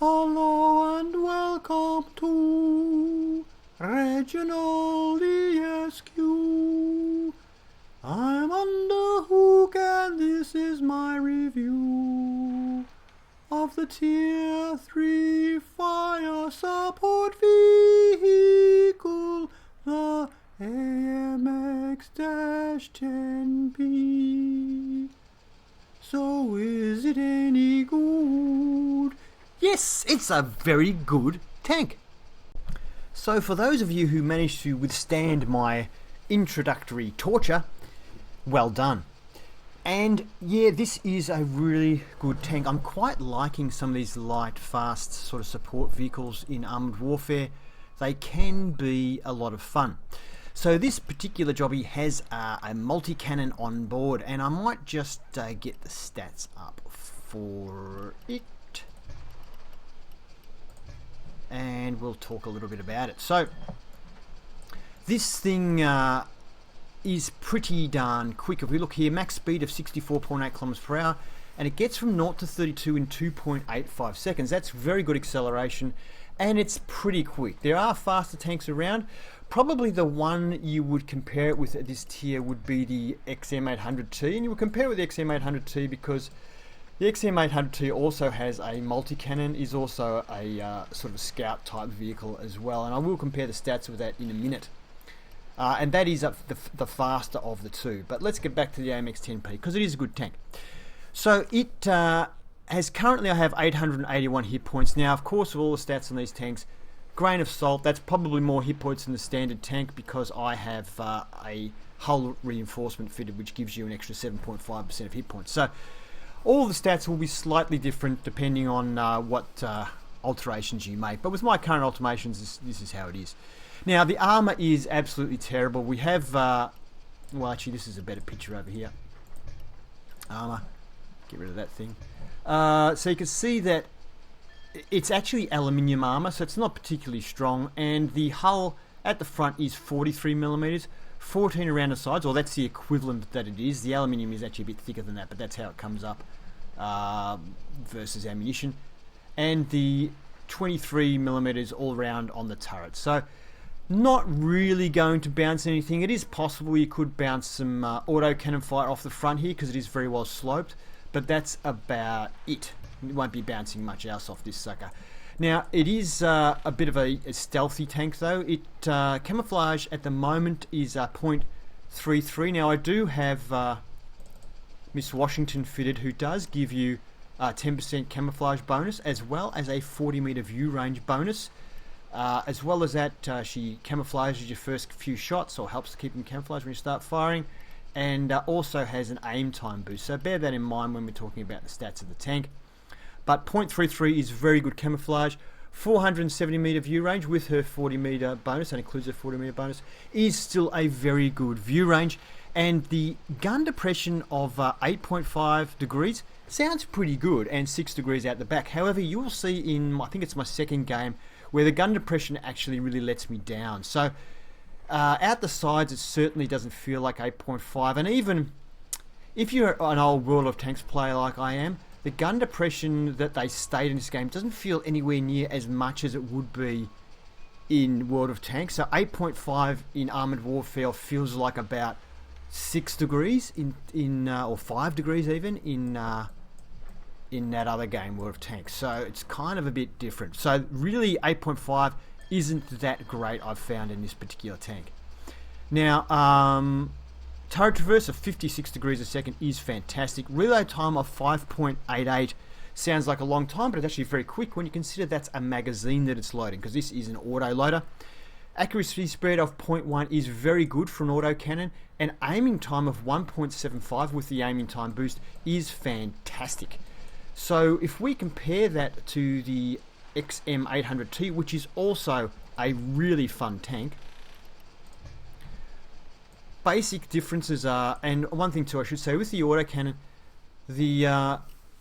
Hello and welcome to ReginaldESQ. I'm on the hook and this is my review of the Tier 3 fire support vehicle, the AMX-10P. So is it any good? Yes, it's a very good tank. So for those of you who managed to withstand my introductory torture, well done. And yeah, this is a really good tank. I'm quite liking some of these light, fast sort of support vehicles in armoured warfare. They can be a lot of fun. So this particular jobby has a multi-cannon on board, and I might just get the stats up for it. And we'll talk a little bit about it. So this thing is pretty darn quick. If we look here, max speed of 64.8 kilometers per hour, and it gets from 0 to 32 in 2.85 seconds. That's very good acceleration, and it's pretty quick. There are faster tanks around. Probably the one you would compare it with at this tier would be the XM800T, and you would compare it with the XM800T because the XM800T also has a multi-cannon, is also a sort of scout type vehicle as well, and I will compare the stats with that in a minute. And that is the faster of the two. But let's get back to the AMX-10P because it is a good tank. So it has currently, I have 881 hit points. Now, of course, with all the stats on these tanks, grain of salt, that's probably more hit points than the standard tank because I have a hull reinforcement fitted, which gives you an extra 7.5% of hit points. So all the stats will be slightly different depending on what alterations you make. But with my current alterations, this is how it is. Now, the armour is absolutely terrible. We have, well, actually, this is a better picture over here. Armour. Get rid of that thing. So you can see that it's actually aluminium armour, so it's not particularly strong. And the hull at the front is 43 millimeters, 14 around the sides, or that's the equivalent that it is. The aluminium is actually a bit thicker than that, but that's how it comes up versus ammunition. And the 23 millimeters all around on the turret. So not really going to bounce anything. It is possible you could bounce some auto cannon fire off the front here because it is very well sloped, but that's about it. It won't be bouncing much else off this sucker. Now, it is a bit of a stealthy tank though. It camouflage at the moment is 0.33. Now, I do have Miss Washington fitted, who does give you 10% camouflage bonus as well as a 40 meter view range bonus. As well as that, she camouflages your first few shots, or helps to keep them camouflaged when you start firing, and also has an aim time boost. So bear that in mind when we're talking about the stats of the tank. But 0.33 is very good camouflage. 470 meter view range with her 40 meter bonus, that includes her 40 meter bonus, is still a very good view range. And the gun depression of 8.5 degrees sounds pretty good, and 6 degrees out the back. However, you will see in, I think it's my second game, where the gun depression actually really lets me down. So out the sides, it certainly doesn't feel like 8.5. And even if you're an old World of Tanks player like I am, the gun depression that they state in this game doesn't feel anywhere near as much as it would be in World of Tanks. So 8.5 in Armoured Warfare feels like about 6 degrees or 5 degrees even in that other game, World of Tanks. So it's kind of a bit different. So really 8.5 isn't that great, I've found, in this particular tank. Now, turret traverse of 56 degrees a second is fantastic. Reload time of 5.88 sounds like a long time, but it's actually very quick when you consider that's a magazine that it's loading, because this is an auto loader. Accuracy spread of 0.1 is very good for an auto cannon, and aiming time of 1.75 with the aiming time boost is fantastic. So if we compare that to the XM800T, which is also a really fun tank, basic differences are, and one thing too I should say, with the autocannon, the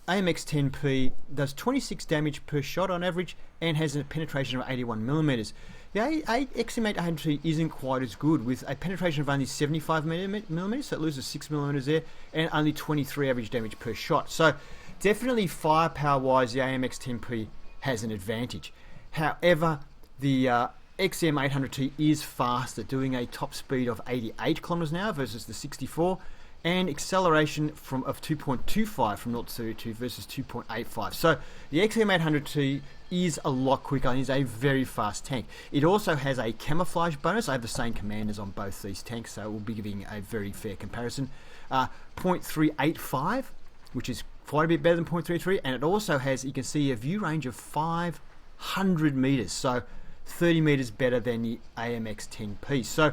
AMX-10P does 26 damage per shot on average and has a penetration of 81 millimeters. The XM800T isn't quite as good, with a penetration of only 75 millimeters, so it loses 6 millimeters there, and only 23 average damage per shot. So definitely firepower wise, the AMX-10P has an advantage. However, the XM800T is faster, doing a top speed of 88 kilometers an hour versus the 64, and acceleration of 2.25 from 0 to 32 versus 2.85. So the XM800T is a lot quicker and is a very fast tank. It also has a camouflage bonus. I have the same commanders on both these tanks, so we'll be giving a very fair comparison. 0.385, which is quite a bit better than 0.33, and it also has, you can see, a view range of 500 meters, so 30 meters better than the AMX-10P. So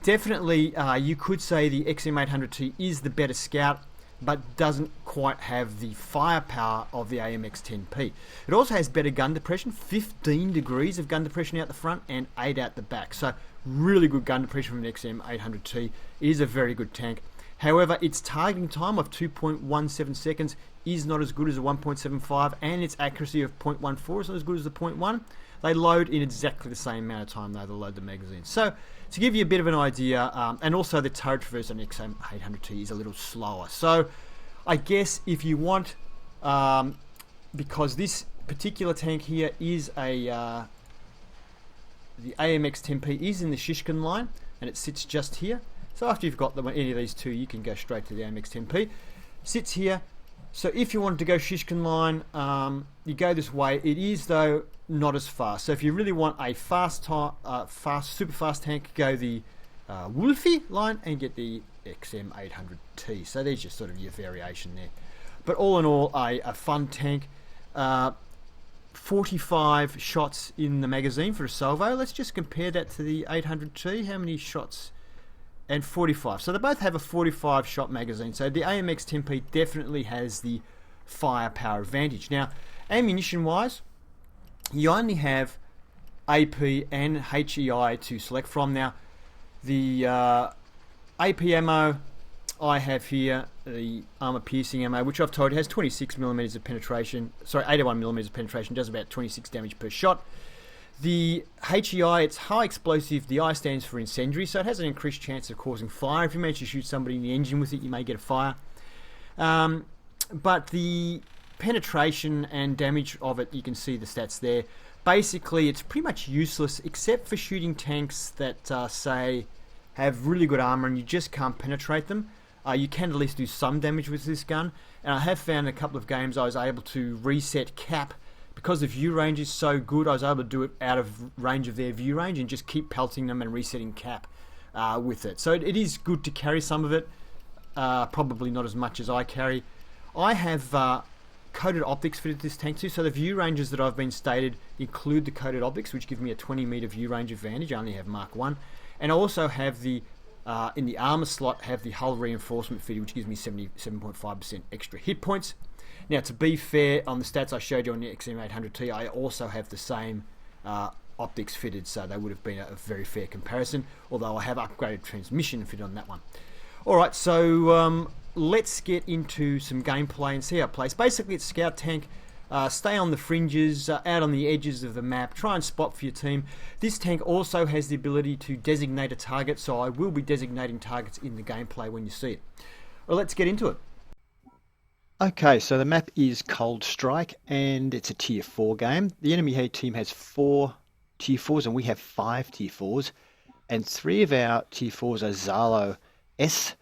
definitely you could say the XM800T is the better scout, but doesn't quite have the firepower of the AMX-10P. It also has better gun depression, 15 degrees of gun depression out the front and 8 out the back. So really good gun depression from an XM800T. It is a very good tank. However, its targeting time of 2.17 seconds is not as good as a 1.75, and its accuracy of 0.14 is not as good as the 0.1. They load in exactly the same amount of time though they load the magazine. So to give you a bit of an idea, and also the turret traverse on XM800T is a little slower. So I guess if you want, because this particular tank here is the AMX-10P is in the Shishkin line, and it sits just here. So after you've got any of these two, you can go straight to the AMX-10P. Sits here. So if you wanted to go Shishkin line, you go this way. It is, though, not as fast. So if you really want a super fast tank, go the Wolfie line and get the XM800T. So there's just sort of your variation there. But all in all, a fun tank. 45 shots in the magazine for a salvo. Let's just compare that to the 800T. How many shots? And 45. So they both have a 45 shot magazine. So the AMX-10P definitely has the firepower advantage. Now, ammunition wise, you only have AP and HEI to select from. Now, the AP ammo I have here, the armor piercing ammo, which I've told you has 26mm of penetration. Sorry, 81mm of penetration, does about 26 damage per shot. The HEI, it's high explosive. The I stands for incendiary, so it has an increased chance of causing fire. If you manage to shoot somebody in the engine with it, you may get a fire. But the penetration and damage of it, you can see the stats there. Basically, it's pretty much useless except for shooting tanks that, say, have really good armor and you just can't penetrate them. You can at least do some damage with this gun. And I have found in a couple of games I was able to reset cap. Because the view range is so good, I was able to do it out of range of their view range and just keep pelting them and resetting cap with it. So it is good to carry some of it, probably not as much as I carry. I have coated optics fitted to this tank too, so the view ranges that I've been stated include the coated optics, which give me a 20 meter view range advantage. I only have Mark 1. And I also have the, in the armor slot, have the hull reinforcement fitted, which gives me 77.5% extra hit points. Now, to be fair, on the stats I showed you on the XM800T, I also have the same optics fitted, so they would have been a very fair comparison, although I have upgraded transmission fitted on that one. Alright, so let's get into some gameplay and see how it plays. Basically, it's Scout Tank. Stay on the fringes, out on the edges of the map, try and spot for your team. This tank also has the ability to designate a target, so I will be designating targets in the gameplay when you see it. Well, let's get into it. Okay, so the map is Cold Strike, and it's a Tier 4 game. The enemy team has 4 Tier 4s, and we have 5 Tier 4s. And 3 of our Tier 4s are Zalo S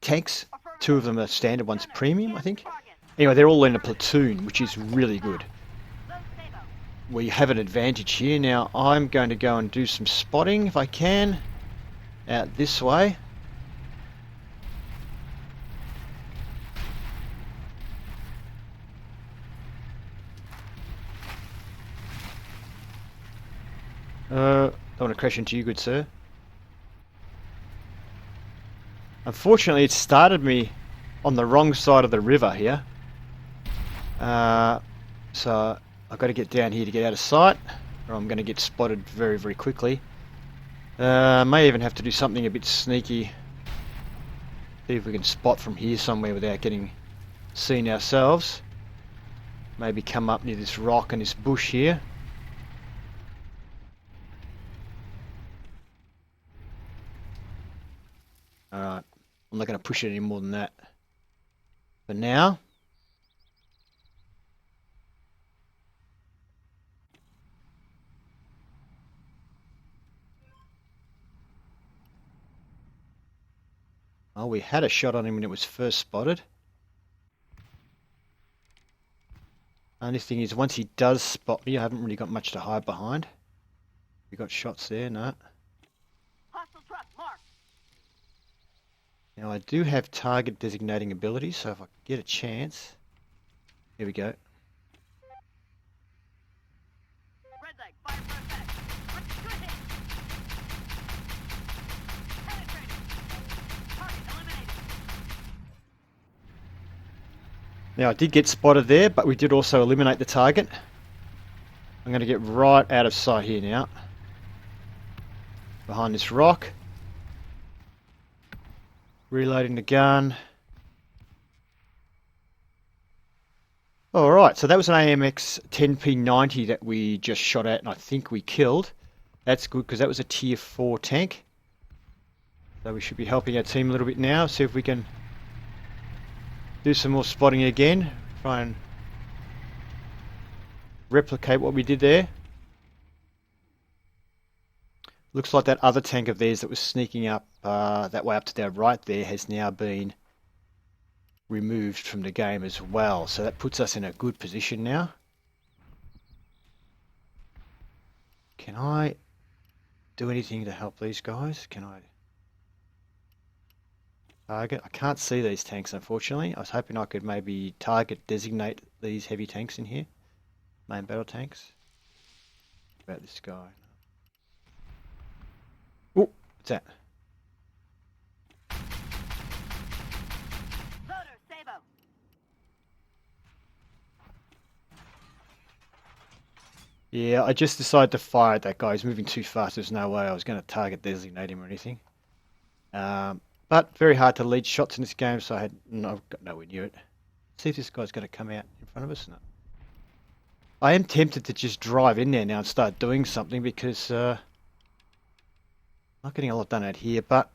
tanks. 2 of them are standard, one's premium, I think. Anyway, they're all in a platoon, which is really good. We have an advantage here. Now, I'm going to go and do some spotting, if I can, out this way. Don't want to crash into you, good sir. Unfortunately, it started me on the wrong side of the river here. So I've got to get down here to get out of sight, or I'm going to get spotted very, very quickly. May even have to do something a bit sneaky. See if we can spot from here somewhere without getting seen ourselves. Maybe come up near this rock and this bush here. Alright, I'm not going to push it any more than that for now. Oh, we had a shot on him when it was first spotted. Only thing is, once he does spot me, I haven't really got much to hide behind. We got shots there, no. Hostile truck marked. Now I do have target designating abilities, so if I get a chance, here we go. Red leg, fire for effect. Good hit. Penetrating. Target eliminated. Now I did get spotted there, but we did also eliminate the target. I'm going to get right out of sight here now. Behind this rock. Reloading the gun. Alright, so that was an AMX-10P 90 that we just shot at and I think we killed. That's good because that was a tier 4 tank. So we should be helping our team a little bit now. See if we can do some more spotting again. Try and replicate what we did there. Looks like that other tank of theirs that was sneaking up that way up to their right there has now been removed from the game as well. So that puts us in a good position now. Can I do anything to help these guys? Can I target? I can't see these tanks unfortunately. I was hoping I could maybe target designate these heavy tanks in here. Main battle tanks. What about this guy? Oh, what's that? Loader, Sabo. Yeah, I just decided to fire at that guy. He's moving too fast. There's no way I was going to target designate him or anything. But very hard to lead shots in this game, so I've got nowhere near it. Let's see if this guy's going to come out in front of us. No. I am tempted to just drive in there now and start doing something because not getting a lot done out here, but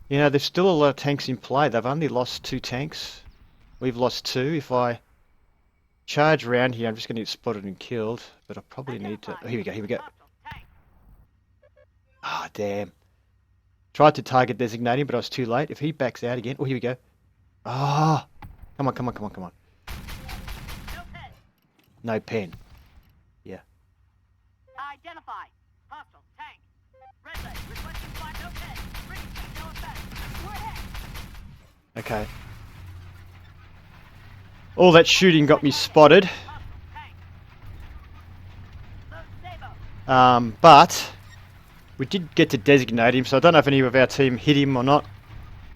you know, there's still a lot of tanks in play. They've only lost 2 tanks. We've lost 2. If I charge around here, I'm just going to get spotted and killed, but I probably need to... Oh, here we go, here we go. Ah, oh, damn. Tried to target designate him, but I was too late. If he backs out again... Oh, here we go. Ah! Oh, come on, come on, come on, come on. No pen. Yeah. Identify. Hostile tank. Red leg, requesting flight, no pen. Bring no effect. We're ahead. Okay. All that shooting got me spotted. Hostile tank. Load Sabo. But we did get to designate him, so I don't know if any of our team hit him or not.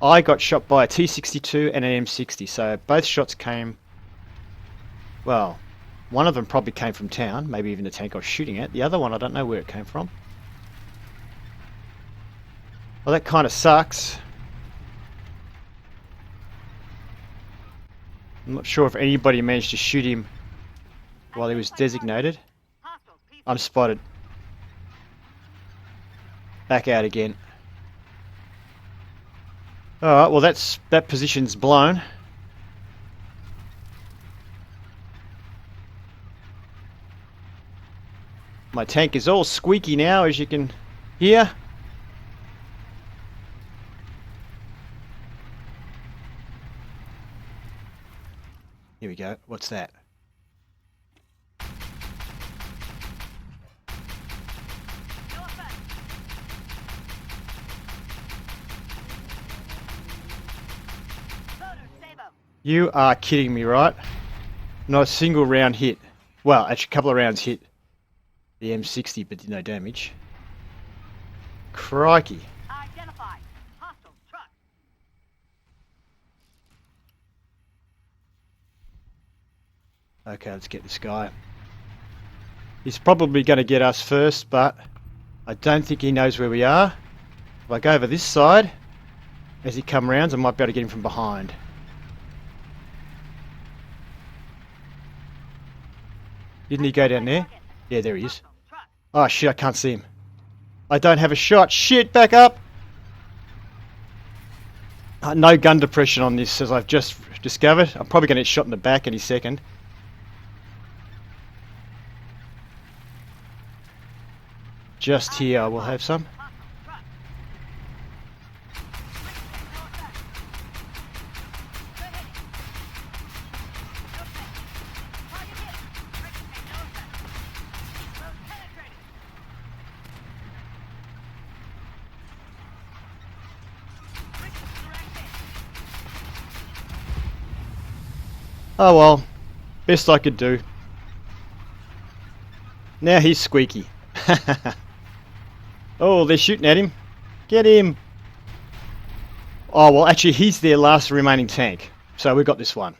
I got shot by a T62 and an M60, so both shots came... Well, one of them probably came from town, maybe even the tank I was shooting at. The other one, I don't know where it came from. Well, that kind of sucks. I'm not sure if anybody managed to shoot him while he was designated. I'm spotted. Back out again. Alright, well that position's blown. My tank is all squeaky now, as you can hear. Here we go. What's that? You are kidding me, right? Not a single round hit. Well, actually a couple of rounds hit the M60, but did no damage. Crikey. Identify. Hostile truck. Okay, let's get this guy. He's probably going to get us first, but I don't think he knows where we are. If I go over this side, as he comes round, I might be able to get him from behind. Didn't he go down there? Yeah, there he is. Oh shit, I can't see him. I don't have a shot. Shit, back up! No gun depression on this, as I've just discovered. I'm probably going to get shot in the back any second. Just here, I will have some. Oh well, best I could do. Now he's squeaky. Oh, they're shooting at him. Get him! Oh well, actually he's their last remaining tank. So we got this one.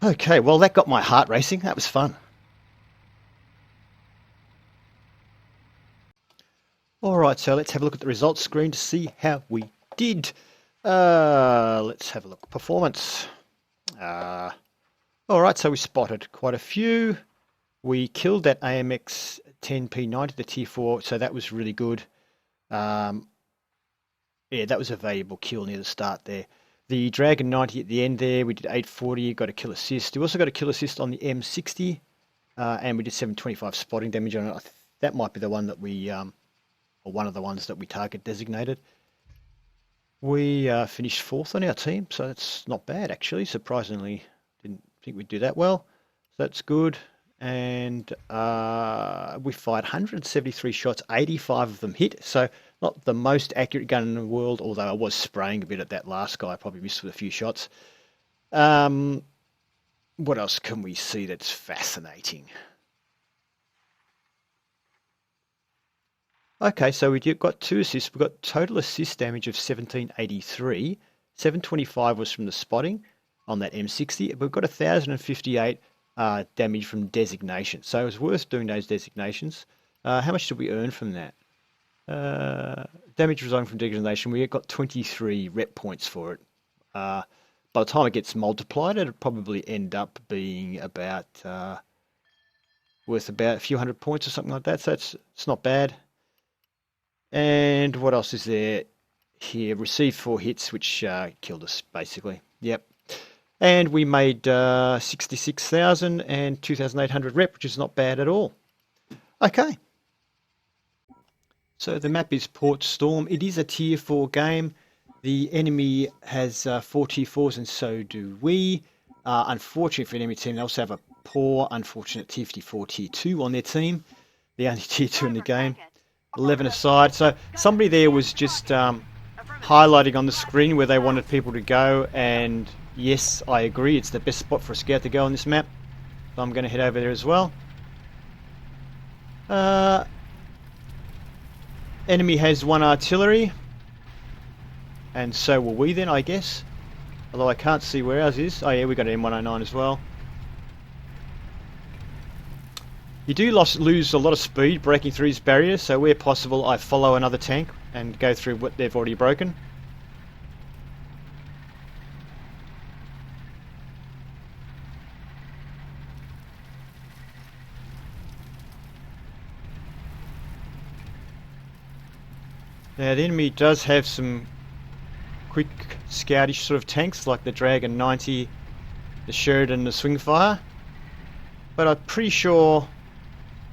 Okay, well that got my heart racing. That was fun. Alright, so let's have a look at the results screen to see how we did. Let's have a look. Performance. Alright, so we spotted quite a few. We killed that AMX-10P 90, the tier 4, so that was really good. Yeah, that was a valuable kill near the start there. The Dragon 90 at the end there, we did 840, got a kill assist. We also got a kill assist on the M60, and we did 725 spotting damage on it. That might be the one that we... or one of the ones that we target designated. We finished 4th on our team, so that's not bad actually. Surprisingly, didn't think we'd do that well. So that's good. And we fired 173 shots, 85 of them hit. So not the most accurate gun in the world, although I was spraying a bit at that last guy. I probably missed with a few shots. What else can we see that's fascinating? Okay, so we got 2 assists. We got total assist damage of 1783. 725 was from the spotting on that M60. We've got 1058 damage from designation. So it was worth doing those designations. How much did we earn from that? Damage resulting from designation, we got 23 rep points for it. By the time it gets multiplied, it'll probably end up being about worth about a few hundred points or something like that. So it's not bad. And what else is there here? Received 4 hits, which killed us, basically. Yep. And we made 66,000 and 2,800 rep, which is not bad at all. Okay. So the map is Port Storm. It is a tier 4 game. The enemy has 4 tier 4s, and so do we. Unfortunately for the enemy team, they also have a poor, unfortunate tier 54 tier 2 on their team. The only tier 2 in the game. 11 aside. So somebody there was just highlighting on the screen where they wanted people to go, and yes, I agree, it's the best spot for a scout to go on this map. So I'm going to head over there as well. Enemy has 1 artillery, and so will we then, I guess. Although I can't see where ours is. Oh yeah, we got an M109 as well. You do lose a lot of speed breaking through his barriers, so where possible I follow another tank and go through what they've already broken. Now the enemy does have some quick scoutish sort of tanks like the Dragon 90, the Sheridan, the Swingfire, but I'm pretty sure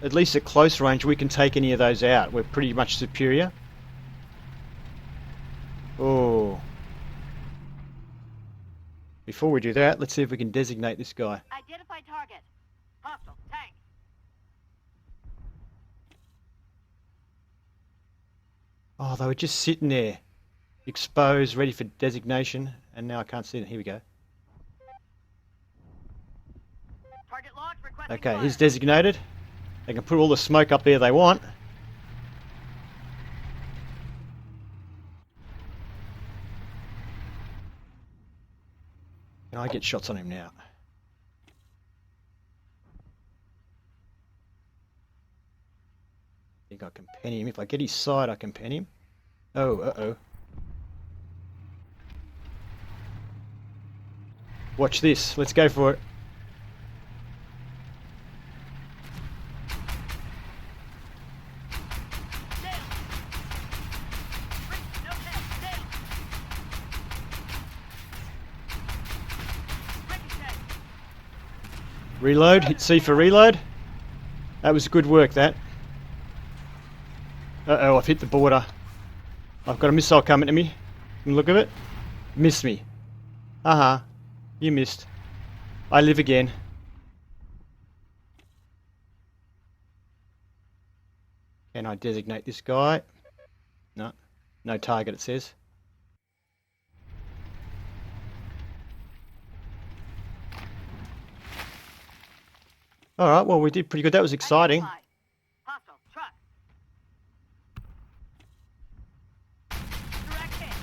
at least at close range we can take any of those out. We're pretty much superior. Oh. Before we do that, let's see if we can designate this guy. Identify target. Hostile tank. Oh, they were just sitting there, exposed, ready for designation, and now I can't see them. Here we go. Target locked, requesting Okay, fire. he's designated. They can put all the smoke up there they want. Can I get shots on him now? I think I can pen him. If I get his side, I can pen him. Oh, uh-oh. Watch this. Let's go for it. Reload, hit C for reload. That was good work, that. Uh-oh, I've hit the border. I've got a missile coming at me. From the look of it. Missed me. Uh-huh. You missed. I live again. Can I designate this guy? No. No target, it says. Alright, well, we did pretty good. That was exciting. Identify. Hostile truck. Direct hit.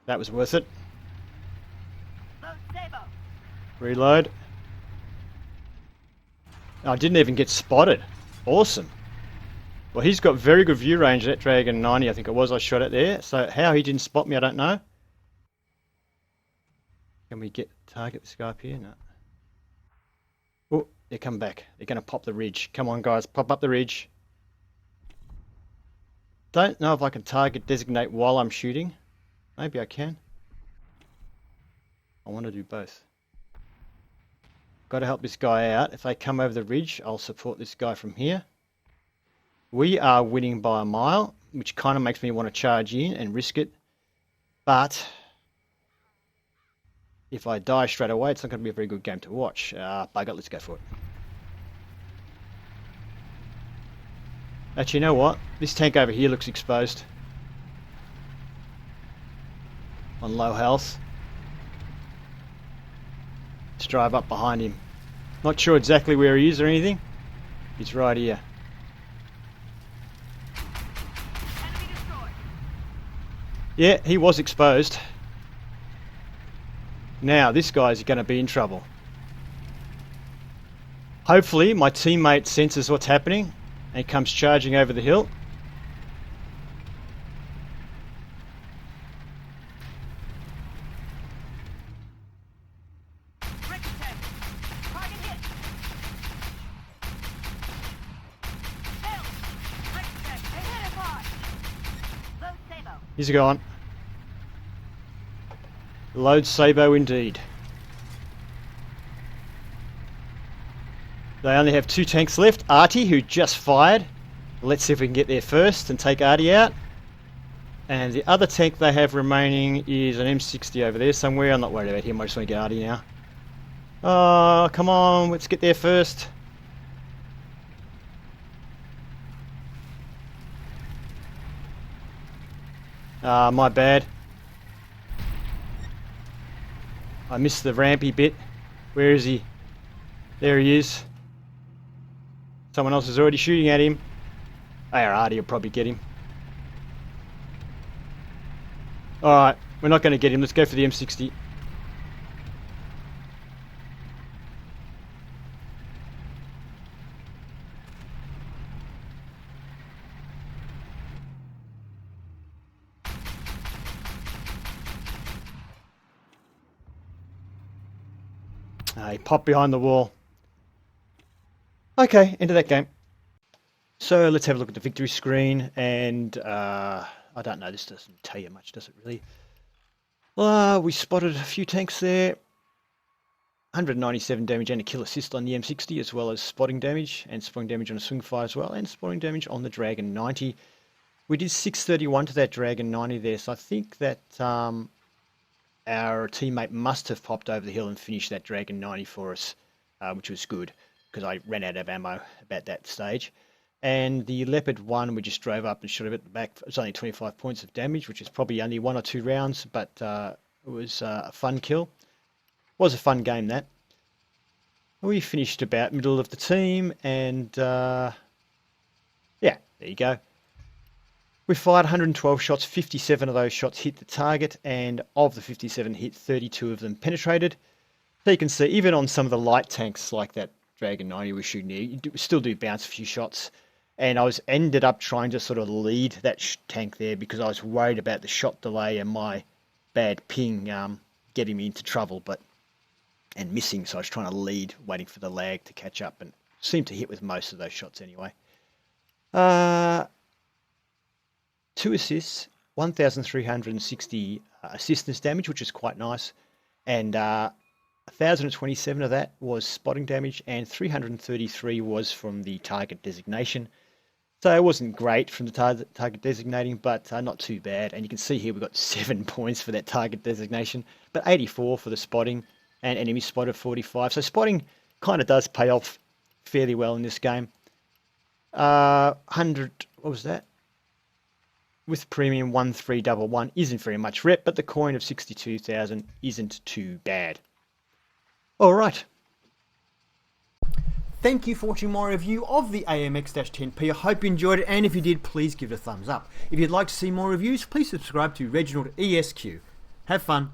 That was worth it. Load Sabo. Reload. I didn't even get spotted. Awesome. Well, he's got very good view range, that Dragon 90, I think it was, I shot it there. So how he didn't spot me, I don't know. Can we target this guy up here? No. Oh, they're coming back. They're going to pop the ridge. Come on, guys, pop up the ridge. Don't know if I can target designate while I'm shooting. Maybe I can. I want to do both. Got to help this guy out. If they come over the ridge, I'll support this guy from here. We are winning by a mile, which kind of makes me want to charge in and risk it. But if I die straight away, it's not going to be a very good game to watch. Bugger, let's go for it. Actually, you know what? This tank over here looks exposed. On low health. Let's drive up behind him. Not sure exactly where he is or anything. He's right here. Enemy destroyed. Yeah, he was exposed. Now, this guy's going to be in trouble. Hopefully, my teammate senses what's happening and comes charging over the hill. Target hit. Failed. Identify. Load Sabo. He's gone. Load Sabo indeed. They only have 2 tanks left. Artie, who just fired. Let's see if we can get there first and take Artie out. And the other tank they have remaining is an M60 over there somewhere. I'm not worried about him. I just want to get Artie now. Oh, come on. Let's get there first. My bad. I missed the rampy bit. Where is he? There he is. Someone else is already shooting at him. Artie will probably get him. Alright, we're not going to get him. Let's go for the M60. He popped behind the wall. Okay, into that game. So let's have a look at the victory screen, and I don't know, this doesn't tell you much, does it really? We spotted a few tanks there. 197 damage and a kill assist on the M60, as well as spotting damage, and spotting damage on a swing fire as well, and spotting damage on the Dragon 90. We did 631 to that Dragon 90 there, so I think that our teammate must have popped over the hill and finished that Dragon 90 for us, which was good, because I ran out of ammo about that stage. And the Leopard 1, we just drove up and shot him at the back. It's only 25 points of damage, which is probably only 1 or 2 rounds, but it was a fun kill. It was a fun game, that. We finished about middle of the team, and yeah, there you go. We fired 112 shots, 57 of those shots hit the target, and of the 57 hit, 32 of them penetrated. So you can see, even on some of the light tanks like that Dragon 90 we're shooting here, you still do bounce a few shots. And I ended up trying to sort of lead that tank there because I was worried about the shot delay and my bad ping getting me into trouble and missing. So I was trying to lead, waiting for the lag to catch up, and seemed to hit with most of those shots anyway. 2 assists, 1,360 assistance damage, which is quite nice, and 1,027 of that was spotting damage, and 333 was from the target designation. So it wasn't great from the target designating, but not too bad. And you can see here we've got 7 points for that target designation, but 84 for the spotting, and enemy spotted 45. So spotting kind of does pay off fairly well in this game. 100, what was that? With premium 1311 isn't very much rep, but the coin of 62,000 isn't too bad. All right. thank you for watching my review of the AMX-10P. I hope you enjoyed it, and if you did, please give it a thumbs up. If you'd like to see more reviews, please subscribe to ReginaldESQ. Have fun.